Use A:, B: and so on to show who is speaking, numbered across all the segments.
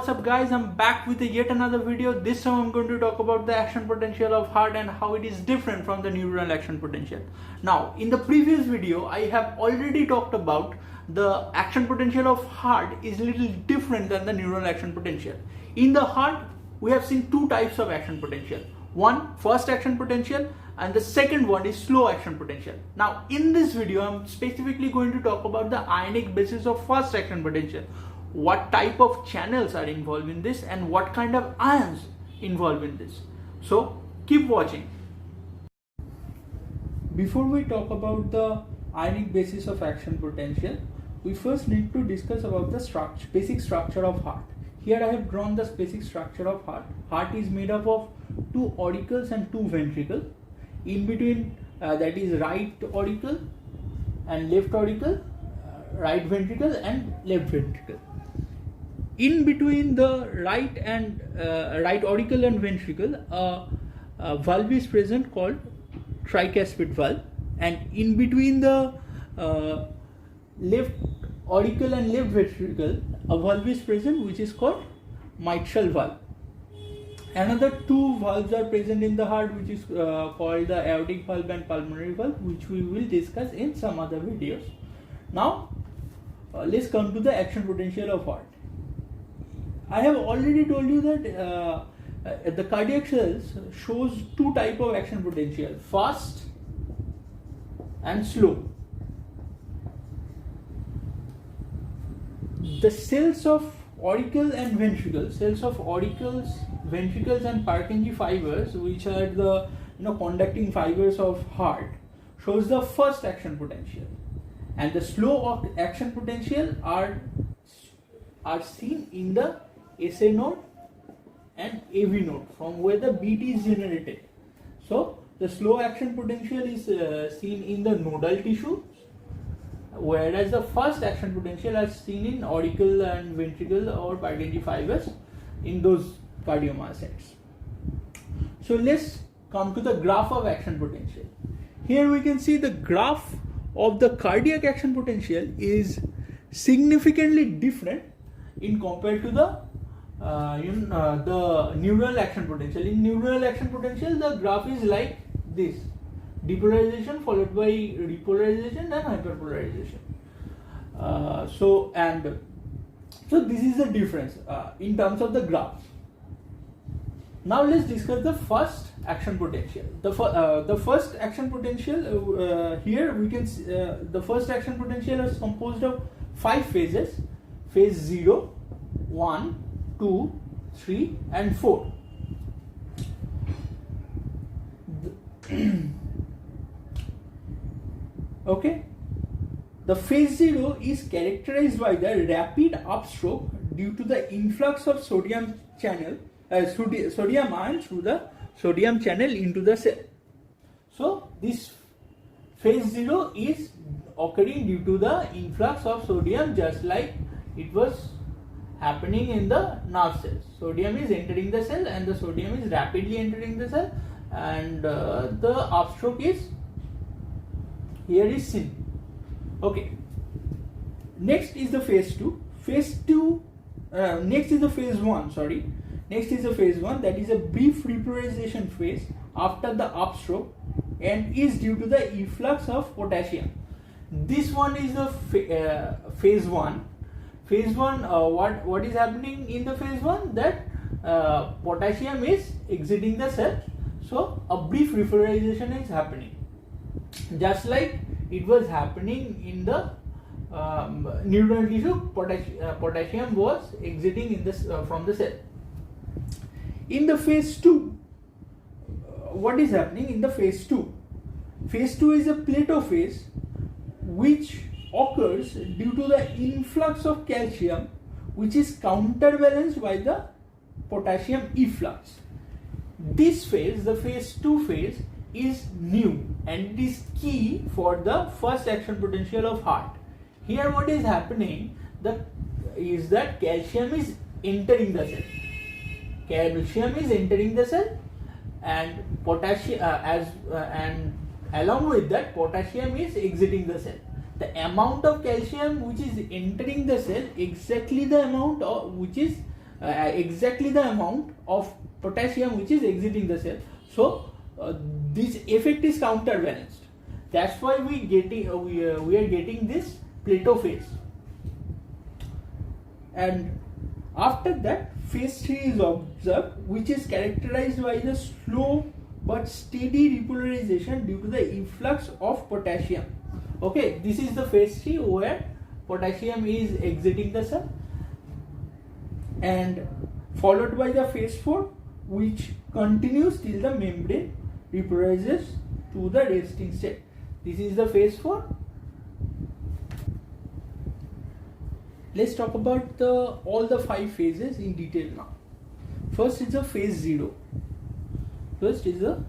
A: what's up guys, I'm back with yet another video. This time I'm going to talk about the action potential of heart and how it is different from the neuronal action potential. Now in the previous video I have already talked about the action potential of heart is little different than the neuronal action potential. In the heart we have seen two types of action potential. One, fast action potential, and the second one is slow action potential. Now in this video I'm specifically going to talk about the ionic basis of fast action potential. What type of channels are involved in this and what kind of ions involved in this. So keep watching. Before we talk about the ionic basis of action potential, we first need to discuss about the basic structure of heart. Here I have drawn the basic structure of heart. Heart is made up of two auricles and two ventricles. In between that is right auricle and left auricle, right ventricle and left ventricle. In between the right auricle and ventricle, a valve is present called tricuspid valve, and in between the left auricle and left ventricle, a valve is present which is called mitral valve. Another two valves are present in the heart, which is called the aortic valve and pulmonary valve, which we will discuss in some other videos. Now let's come to the action potential of heart. I have already told you that the cardiac cells shows two type of action potential, fast and slow. The cells of auricle and ventricle, cells of auricles, ventricles and Purkinje fibers, which are the conducting fibers of heart, shows the first action potential, and the slow action potential are seen in the SA node and AV node, from where the beat is generated. So the slow action potential is seen in the nodal tissue, whereas the first action potential is seen in auricle and ventricle or Purkinje fibers in those cardiomyocytes. So let's come to the graph of action potential. Here we can see the graph of the cardiac action potential is significantly different in compared to the neural action potential. In neural action potential, the graph is like this: depolarization followed by repolarization and hyperpolarization. So this is the difference in terms of the graphs. Now let's discuss the first action potential. The first action potential, here we can see, the first action potential is composed of 5 phases: phase 0, 1, 2, 3 and 4. Okay, the phase 0 is characterized by the rapid upstroke due to the influx of sodium ion through the sodium channel into the cell. So this phase 0 is occurring due to the influx of sodium, just like it was happening in the nerve cells. Sodium is entering the cell and the sodium is rapidly entering the cell, and the upstroke is here is seen. Okay, next is the phase 2. Next is the phase 1, next is the phase 1, that is a brief repolarization phase after the upstroke and is due to the efflux of potassium. This one is the phase 1. Phase 1, what is happening in the phase 1? That potassium is exiting the cell, so a brief repolarization is happening, just like it was happening in the neuronal tissue. Potassium was exiting in this from the cell. In the phase 2, what is happening in the phase 2? Phase 2 is a plateau phase which occurs due to the influx of calcium, which is counterbalanced by the potassium efflux. This phase, the phase 2 phase, is new and it is key for the first action potential of heart. Here what is happening is that calcium is entering the cell. Calcium is entering the cell, and potassium and along with that potassium is exiting the cell. The amount of calcium which is entering the cell, exactly the amount which is exactly the amount of potassium which is exiting the cell. So this effect is counterbalanced. That's why we are getting this plateau phase. And after that, phase 3 is observed, which is characterized by the slow but steady repolarization due to the influx of potassium. Okay, this is the phase 3 where potassium is exiting the cell, and followed by the phase 4, which continues till the membrane repolarizes to the resting state. This is the phase 4. Let's talk about all the 5 phases in detail now. First is the phase 0. First is the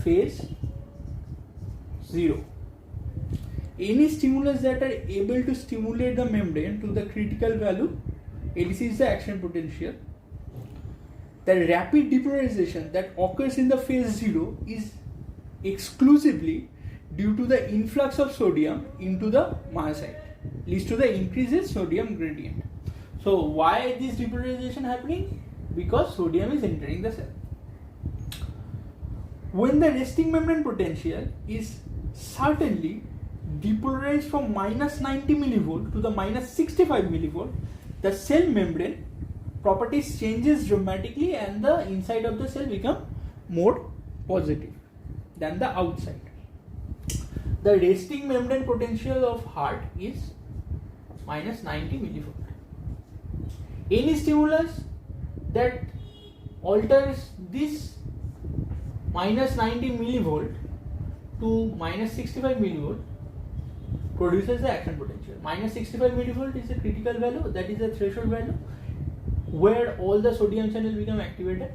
A: phase 0. Any stimulus that are able to stimulate the membrane to the critical value elicits the action potential. The rapid depolarization that occurs in the phase 0 is exclusively due to the influx of sodium into the myocyte, leads to the increase in sodium gradient. So why this depolarization happening? Because sodium is entering the cell. When the resting membrane potential is certainly depolarized from minus 90 millivolt to the minus 65 millivolt, the cell membrane properties changes dramatically and the inside of the cell become more positive than the outside. The resting membrane potential of heart is minus 90 millivolt. Any stimulus that alters this minus 90 millivolt to minus 65 millivolt produces the action potential. Minus 65 millivolt is a critical value, that is a threshold value where all the sodium channels become activated.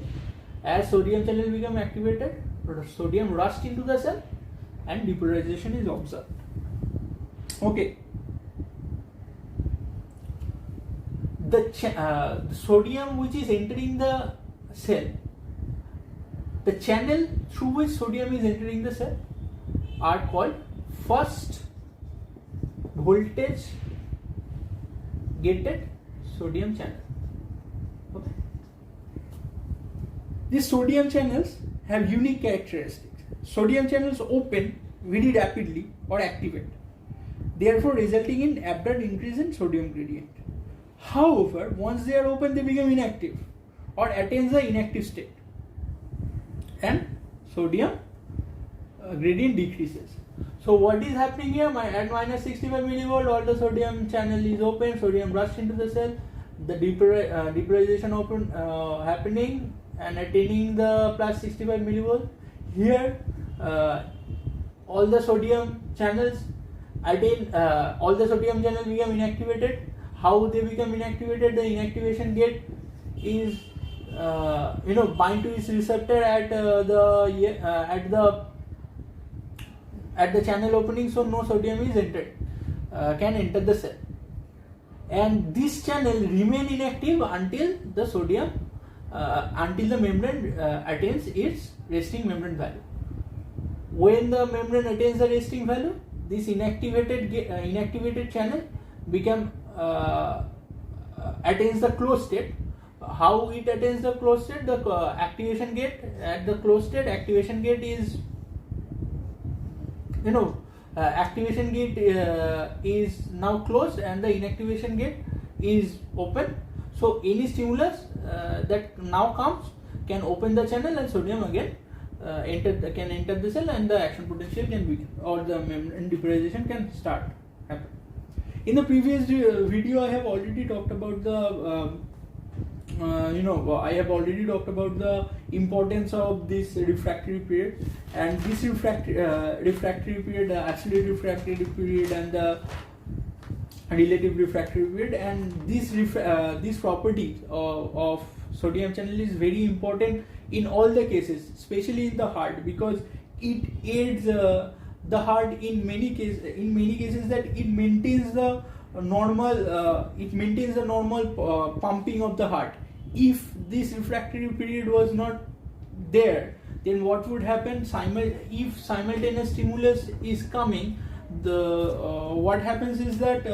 A: As sodium channels become activated, sodium rushed into the cell and depolarization is observed. Okay. The sodium which is entering the cell, the channel through which sodium is entering the cell are called first voltage gated sodium channel. Okay. These sodium channels have unique characteristics. Sodium channels open very rapidly or activate, therefore resulting in abrupt increase in sodium gradient. However, once they are open, they become inactive or attains the inactive state, and sodium gradient decreases. So what is happening here? At minus 65 millivolt, all the sodium channel is open, sodium rushed into the cell, the depolarization happening and attaining the plus 65 millivolt. Here all the sodium channels become inactivated. How they become inactivated? The inactivation gate is bind to its receptor at the channel opening, so no sodium is can enter the cell, and this channel remain inactive until the sodium until the membrane attains its resting membrane value. When the membrane attains the resting value, this inactivated channel attains the closed state. How it attains the closed state? The activation gate at the closed state, activation gate is activation gate is now closed and the inactivation gate is open. So any stimulus that now comes can open the channel and sodium again can enter the cell, and the action potential can begin, or the membrane depolarization can start happen. In the previous video, I have already talked about the importance of this refractory period, and this refractory period, the absolute refractory period and the relative refractory period, and this property of sodium channel is very important in all the cases, especially in the heart, because it aids the heart in many cases that it maintains the normal pumping of the heart. If this refractory period was not there, then what would happen? If simultaneous stimulus is coming, what happens is that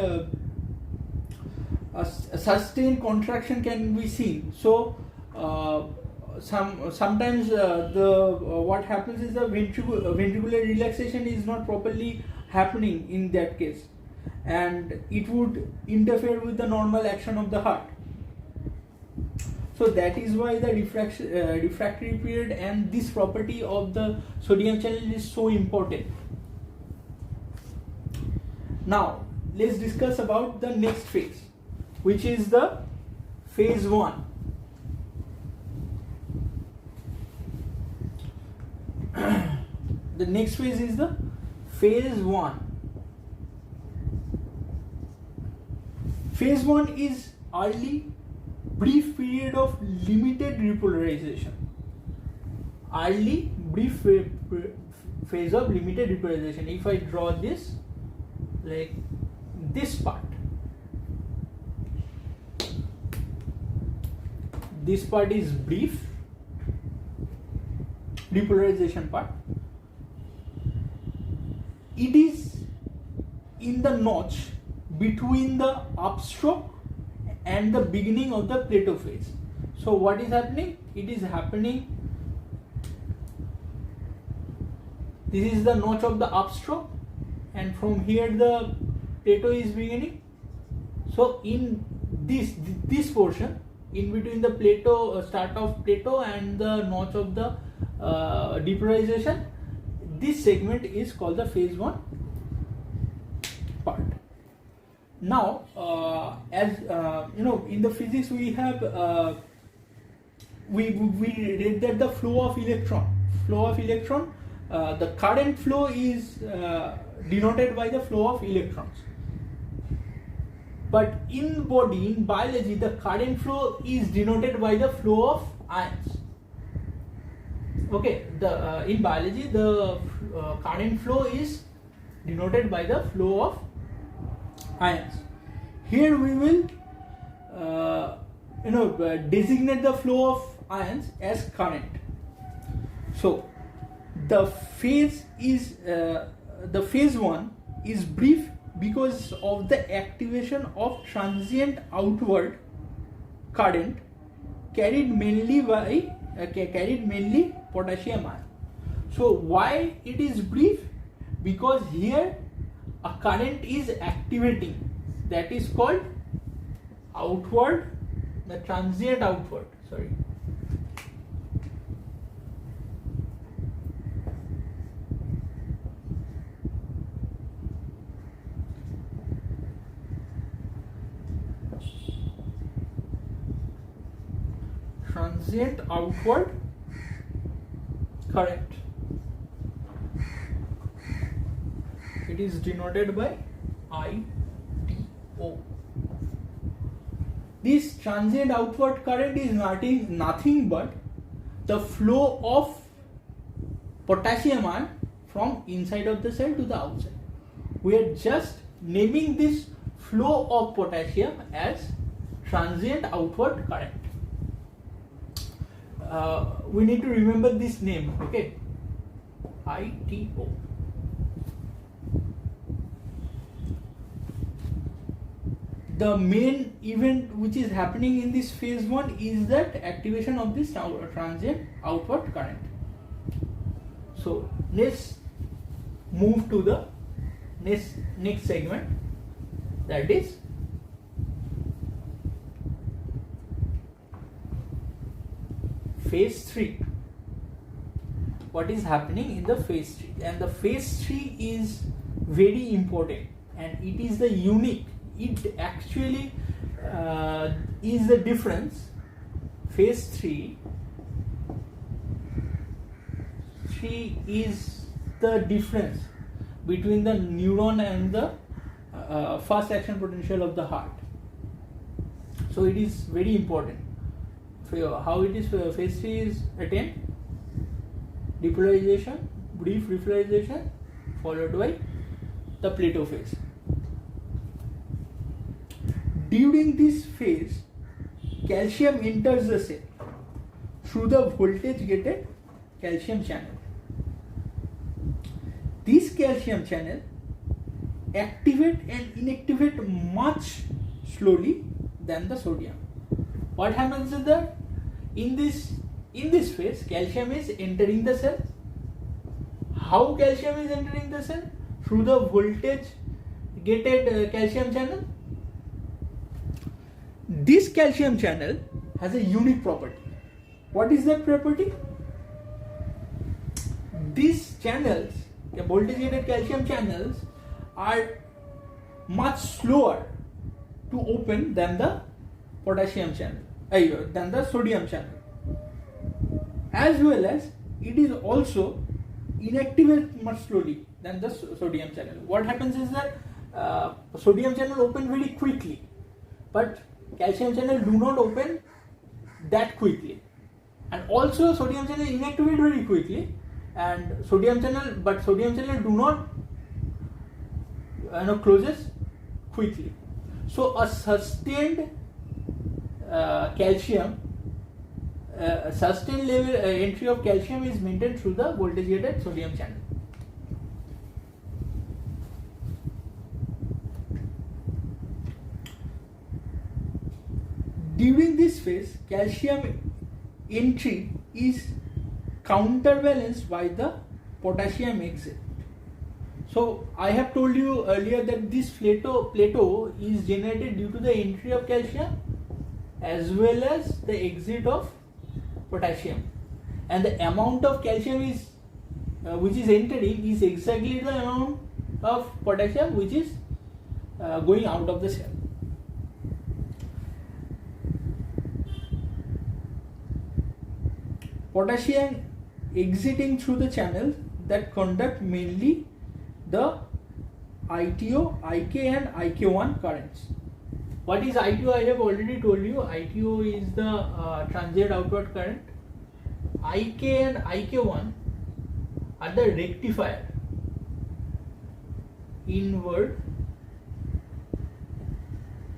A: a sustained contraction can be seen. So sometimes what happens is the ventricular relaxation is not properly happening in that case, and it would interfere with the normal action of the heart. So that is why the refractory period and this property of the sodium channel is so important. Now let's discuss about the next phase, which is the phase 1. The next phase is the phase 1. Phase 1 is early brief period of limited repolarization. Early brief phase of limited repolarization. If I draw this, like this part, this part is brief repolarization part. It is in the notch between the upstroke and the beginning of the plateau phase. So what is happening? It is happening, this is the notch of the upstroke, and from here the plateau is beginning. So in this portion, in between the plateau, start of plateau and the notch of the depolarization, this segment is called the phase 1 part. Now, as you know, in the physics we have we read that the flow of electron, the current flow is denoted by the flow of electrons. But in biology, the current flow is denoted by the flow of ions. Okay, in biology the current flow is denoted by the flow of ions. Here we will designate the flow of ions as current. So the phase 1 is brief because of the activation of transient outward current carried mainly potassium ion. So why it is brief? Because here a current is activating, that is called outward, the transient outward, sorry. Transient outward current. It is denoted by ITO. This transient outward current is nothing but the flow of potassium ion from inside of the cell to the outside. We are just naming this flow of potassium as transient outward current. We need to remember this name, okay? ITO. The main event which is happening in this phase 1 is that activation of this transient outward current. So let's move to the next segment, that is phase 3. What is happening in the phase 3? And the phase 3 is very important, and it is the unique. It actually is the difference. Phase 3 is the difference between the neuron and the first action potential of the heart. So it is very important. How it is phase 3 is attained? Depolarization, brief repolarization, followed by the plateau phase. During this phase, calcium enters the cell through the voltage gated calcium channel. This calcium channel activate and inactivate much slowly than the sodium. What happens is that in this phase, calcium is entering the cell. How calcium is entering the cell? Through the voltage gated calcium channel. This calcium channel has a unique property. What is that property? These channels, the voltage gated calcium channels, are much slower to open than the potassium channel, than the sodium channel. As well as it is also inactivate much slowly than the sodium channel. What happens is that sodium channel open very quickly, but calcium channel do not open that quickly, and also sodium channel inactivate very quickly, and sodium channel do not closes quickly. So a sustained sustained level entry of calcium is maintained through the voltage gated sodium channel. During this phase, calcium entry is counterbalanced by the potassium exit. So I have told you earlier that this plateau is generated due to the entry of calcium as well as the exit of potassium, and the amount of calcium is which is entering is exactly the amount of potassium which is going out of the cell. Potassium exiting through the channels that conduct mainly the ITO, IK and IK1 currents. What is ITO? I have already told you. ITO is the transient outward current. IK and IK1 are the rectifier, inward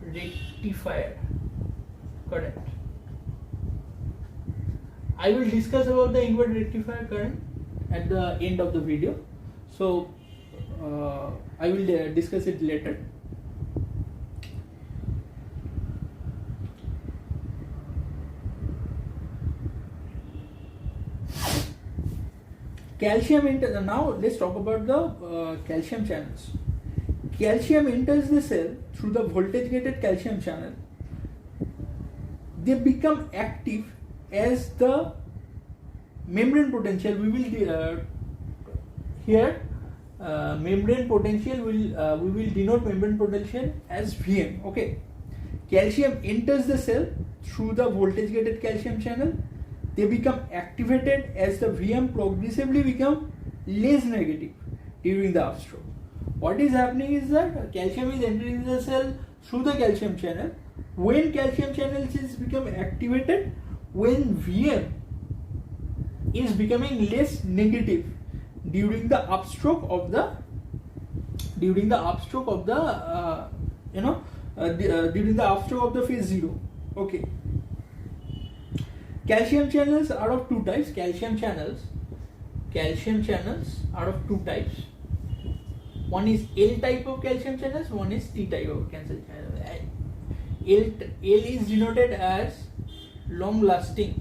A: rectifier current. I will discuss about the inward rectifier current at the end of the video. So I will discuss it later. Calcium enters. Now let's talk about the calcium channels. Calcium enters the cell through the voltage gated calcium channel. They become active as the membrane potential. We will here membrane potential will we will denote membrane potential as Vm. Okay, calcium enters the cell through the voltage gated calcium channel. They become activated as the Vm progressively become less negative during the upstroke. What is happening is that calcium is entering the cell through the calcium channel. When calcium channels is become activated, when Vm is becoming less negative during the upstroke of the during the upstroke of the phase 0. Okay. Calcium channels are of two types. Calcium channels are of two types. One is L type of calcium channels, one is T type of calcium channels. L is denoted as long lasting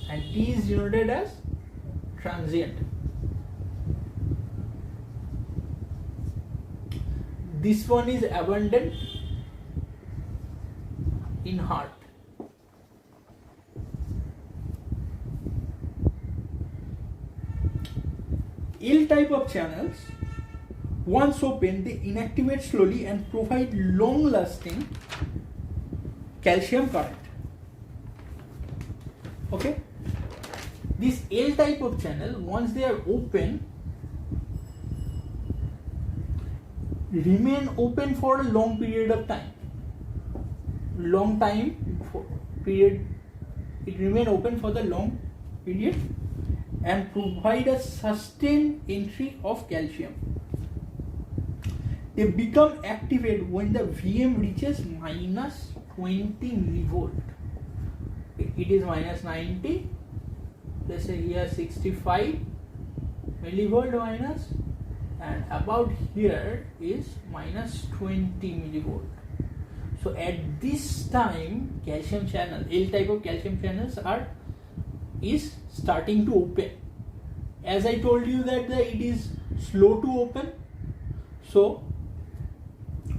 A: and T is denoted as transient. This one is abundant in heart. L type of channels, once open, they inactivate slowly and provide long-lasting calcium current. Okay, this L type of channel, once they are open, remain open for a long period of time. It remain open for the long period and provide a sustained entry of calcium. They become activated when the Vm reaches minus 20 millivolt. It is minus 90. Let's say here 65 millivolt minus, and about here is minus 20 millivolt. So at this time, calcium channel, L type of calcium channels is starting to open. As I told you that it is slow to open, so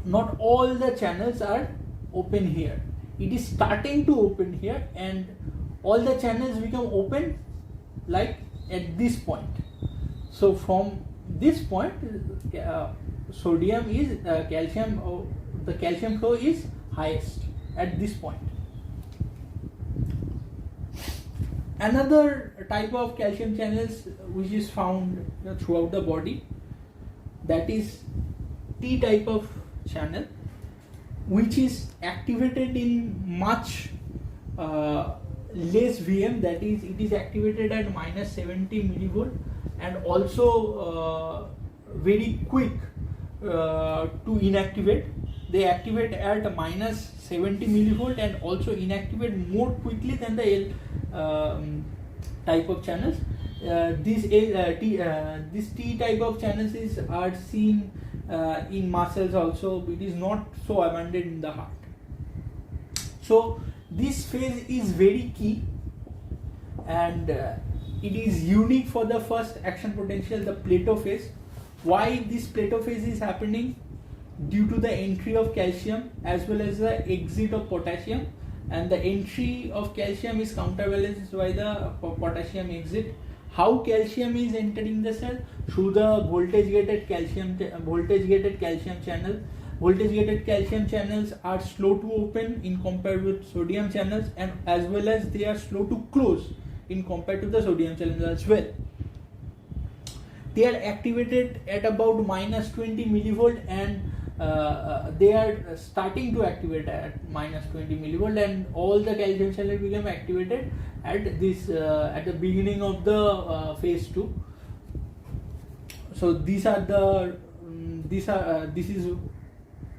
A: not all the channels are open here. It is starting to open here, and all the channels become open like at this point. So from this point, sodium is calcium. The calcium flow is highest at this point. Another type of calcium channels which is found throughout the body, that is T type of channel, which is activated in much less VM, that is it is activated at minus 70 millivolt, and also very quick to inactivate. They activate at minus 70 millivolt and also inactivate more quickly than the L type of channels. This T type of channels are seen in muscles also. It is not so abundant in the heart. So this phase is very key, and it is unique for the first action potential, the Plateau phase. Why this Plateau phase is happening? Due to the entry of calcium as well as the exit of potassium, and the entry of calcium is counterbalanced by the potassium exit. How calcium is entering the cell? Through the voltage gated calcium channel. Voltage gated calcium channels are slow to open in compared with sodium channels, and as well as they are slow to close in compared to the sodium channels as well. They are activated at about minus 20 millivolt, and they are starting to activate at minus 20 millivolt, and all the calcium channels become activated at this at the beginning of the phase 2. So these are the this is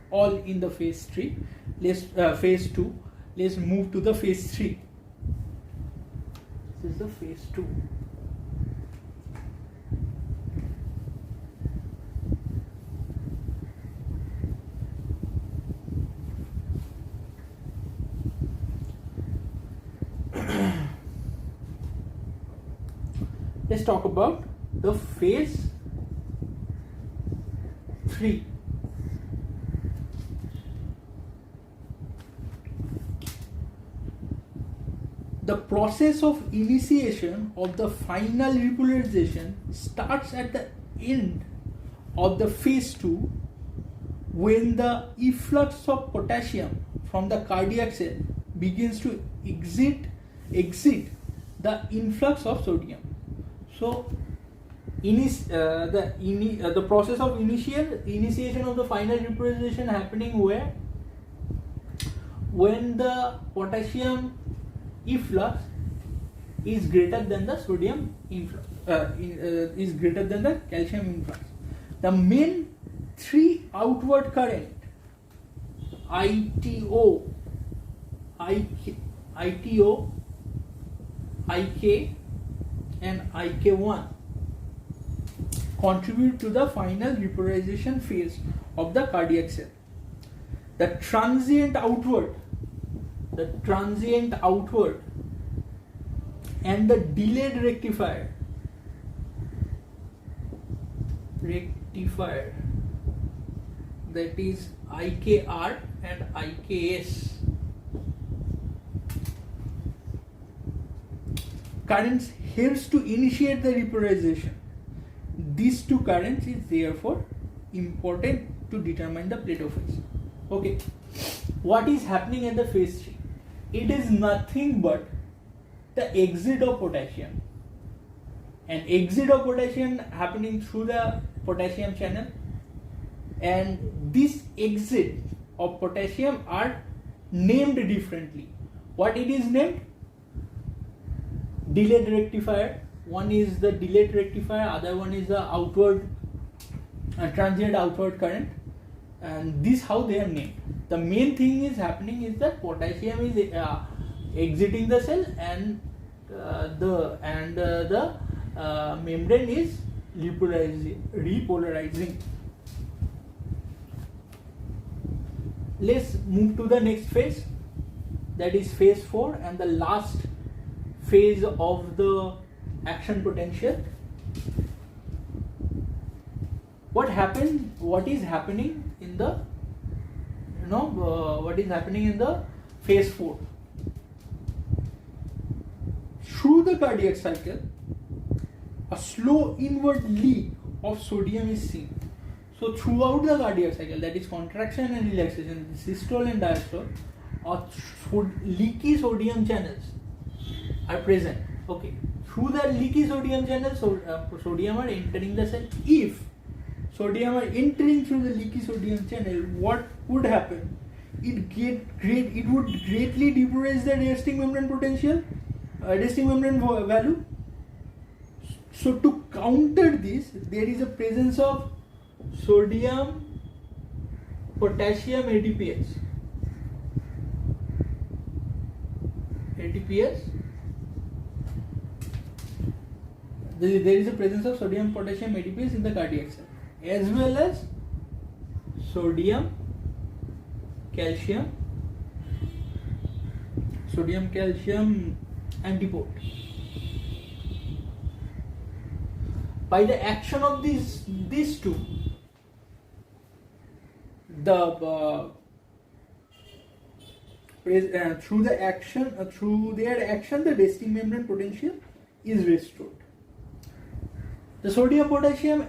A: all in the phase 3. Let's phase 2. Let's move to the phase 3. This is the phase 2. Let's talk about the phase 3. The process of initiation of the final repolarization starts at the end of the phase 2, when the efflux of potassium from the cardiac cell begins to exit the influx of sodium. So the process of initiation of the final repolarization happening where? When the potassium efflux is greater than the sodium influx, is greater than the calcium influx. The main three outward current, ITO, IK and IK1, contribute to the final repolarization phase of the cardiac cell. The transient outward and the delayed rectifier that is IKR and IKS currents helps to initiate the repolarization. These two currents is therefore important to determine the Plateau phase. Okay, what is happening at the phase 3? It is nothing but the exit of potassium. An exit of potassium happening through the potassium channel, and this exit of potassium are named differently. What it is named? Delayed rectifier. One is the delayed rectifier, other one is the outward transient outward current, and this how they are named. The main thing is happening is that potassium is exiting the cell, and the membrane is repolarizing. let's move to the next phase, that is phase 4 and the last phase of the action potential. What is happening in the phase 4? Through the cardiac cycle, a slow inward leak of sodium is seen. So throughout the cardiac cycle, that is contraction and relaxation, systole and diastole, leaky sodium channels are present. Okay, through that leaky sodium channel, sodium are entering the cell. If sodium are entering through the leaky sodium channel, what would happen? It would greatly decrease the resting membrane potential, resting membrane value. So to counter this, there is a presence of sodium potassium ATPase. There is a presence of sodium potassium ATPase in the cardiac cell, as well as sodium calcium antipode. By the action of these two, through their action, the resting membrane potential is restored. The sodium potassium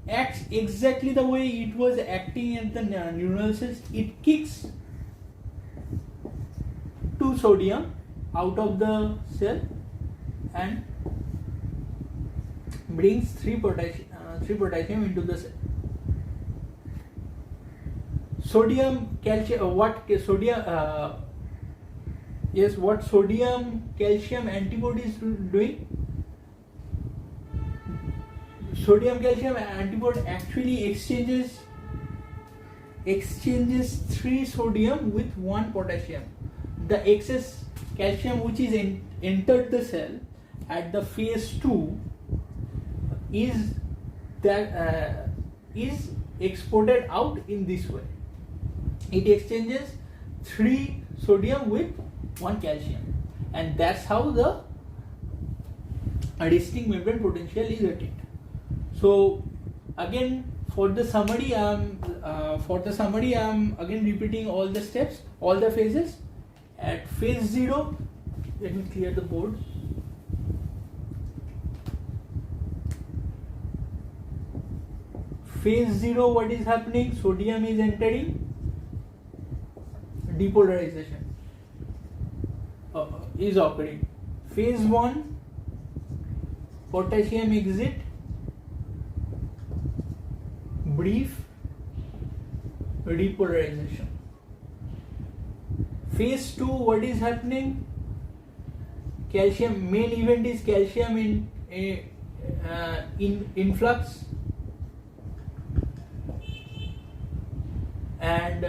A: acts exactly the way it was acting at the neuronal cells. It kicks two sodium out of the cell and brings 3 potassium into the cell. Sodium calcium what sodium calcium antibody is doing? Sodium calcium antibody actually exchanges 3 sodium with 1 potassium. The excess calcium which is entered the cell at the phase 2 is exported out in this way. It exchanges 3 sodium with 1 calcium, and that's how the resting membrane potential is attained. So again, for the summary, I'm again repeating all the steps, all the phases. At phase 0, let me clear the board. Phase 0, what is happening? Sodium is entering, depolarization is occurring. Phase 1, potassium exit, brief repolarization. Phase 2, what is happening? Calcium, main event is calcium in influx, and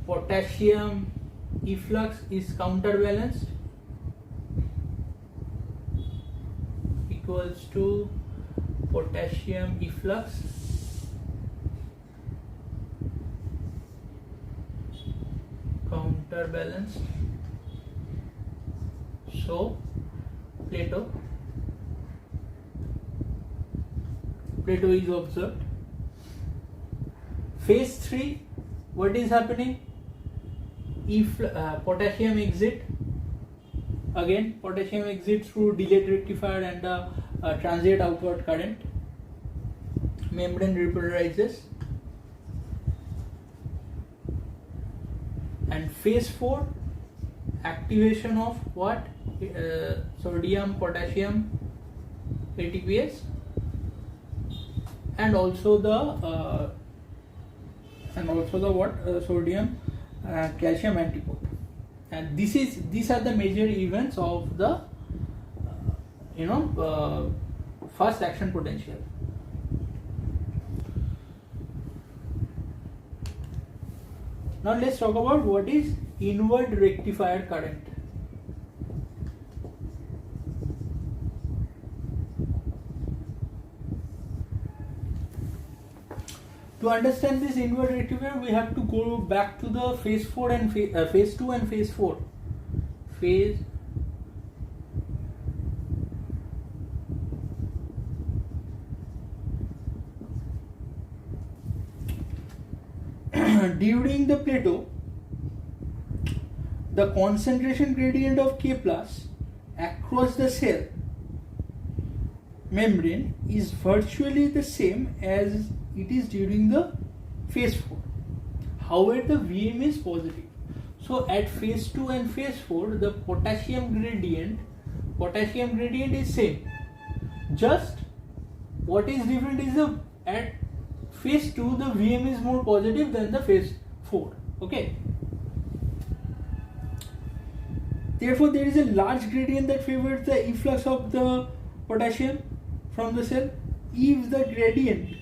A: potassium efflux is counterbalanced, equals to potassium efflux counterbalanced. So Plato is observed. Phase 3, what is happening? If potassium exit, again potassium exit through delayed rectifier and transient outward current, membrane repolarizes. And phase 4, activation of what? Sodium potassium ATPase, and also the sodium calcium antipode. And these are the major events of the first action potential. Now let's talk about what is inward rectifier current. To understand this inward rectifier, we have to go back to the phase 4 and phase 2 and phase 4. Phase during the plateau, the concentration gradient of K plus across the cell membrane is virtually the same as it is during the phase 4. However, the Vm is positive. So at phase 2 and phase 4, the potassium gradient is same. Just what is different is at phase 2 the Vm is more positive than the phase 4. Okay. Therefore, there is a large gradient that favors the efflux of the potassium from the cell. If the gradient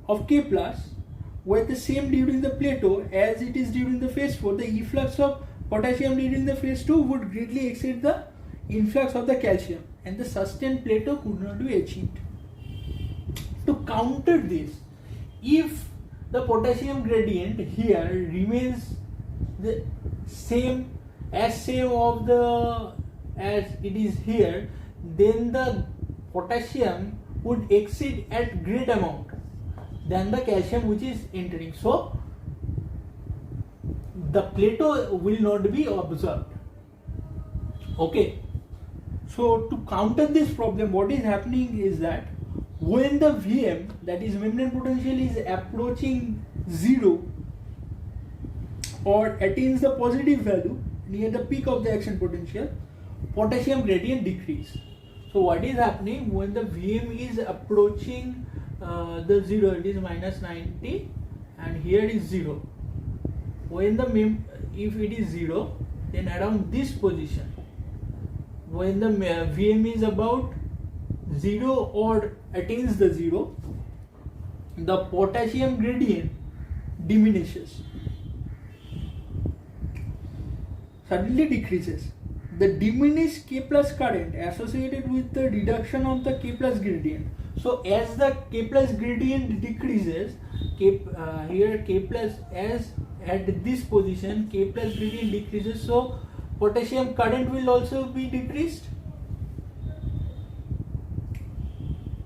A: of K plus were the same during the plateau as it is during the phase 4, the efflux of potassium during the phase 2 would greatly exceed the influx of the calcium, and the sustained plateau could not be achieved. To counter this, if the potassium gradient here remains the same as it is here, then the potassium would exceed at great amount than the calcium which is entering. So the plateau will not be observed. Okay. So to counter this problem, what is happening is that when the Vm, that is membrane potential, is approaching 0 or attains the positive value near the peak of the action potential, potassium gradient decrease. So what is happening when the Vm is approaching the 0, it is minus 90 and here is 0. When the if it is 0, then around this position, when the Vm is about 0 or attains the 0, the potassium gradient diminishes, suddenly decreases. The diminished K plus current associated with the reduction of the K plus gradient. So as the K plus gradient decreases, here K plus, as at this position K plus gradient decreases, so potassium current will also be decreased.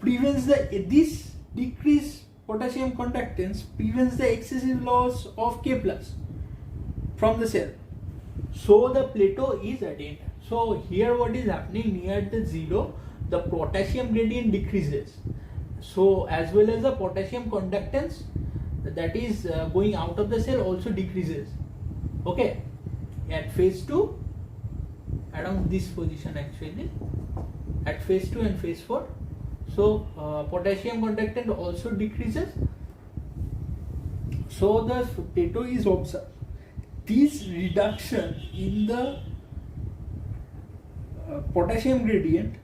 A: Prevents this decreased potassium conductance prevents the excessive loss of K plus from the cell. So the plateau is attained. So here what is happening, near the 0, the potassium gradient decreases. So as well as the potassium conductance that is going out of the cell also decreases. Okay. At phase 2, around this position actually, at phase 2 and phase 4. So potassium conductance also decreases. So the plateau is observed. This reduction in the potassium gradient,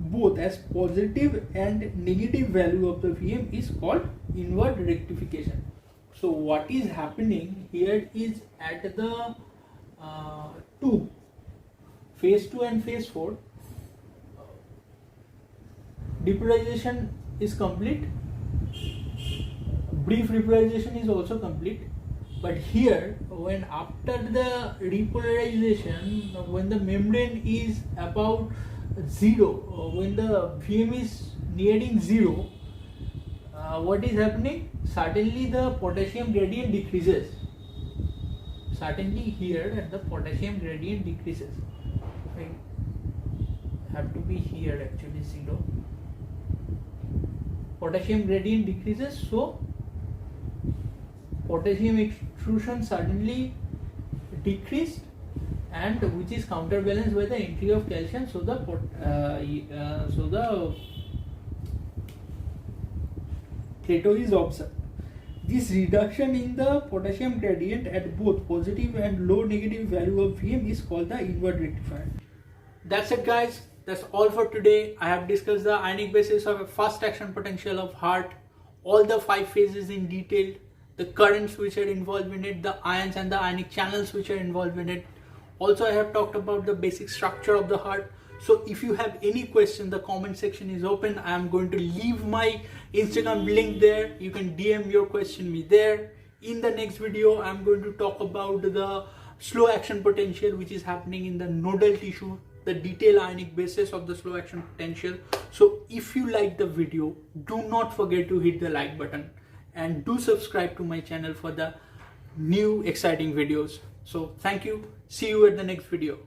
A: both as positive and negative value of the Vm, is called inward rectification. So what is happening here is at the phase 2 and phase 4, depolarization is complete, brief repolarization is also complete. But here, when after the repolarization, when the membrane is about 0, when the Vm is nearing 0, what is happening? Suddenly the potassium gradient decreases. Certainly here the potassium gradient decreases. Right? Have to be here actually 0. Potassium gradient decreases, so potassium extrusion suddenly decreased, and which is counterbalanced by the entry of calcium. So the plateau is observed. This reduction in the potassium gradient at both positive and low negative value of Vm is called the inward rectifier. That's it, guys. That's all for today. I have discussed the ionic basis of a fast action potential of heart, all the 5 phases in detail, the currents which are involved in it, the ions and the ionic channels which are involved in it. Also, I have talked about the basic structure of the heart. So if you have any question, the comment section is open. I am going to leave my Instagram link there. You can DM your question me there. In the next video, I'm going to talk about the slow action potential which is happening in the nodal tissue, the detailed ionic basis of the slow action potential. So if you like the video, do not forget to hit the like button and do subscribe to my channel for the new exciting videos. So thank you. See you at the next video.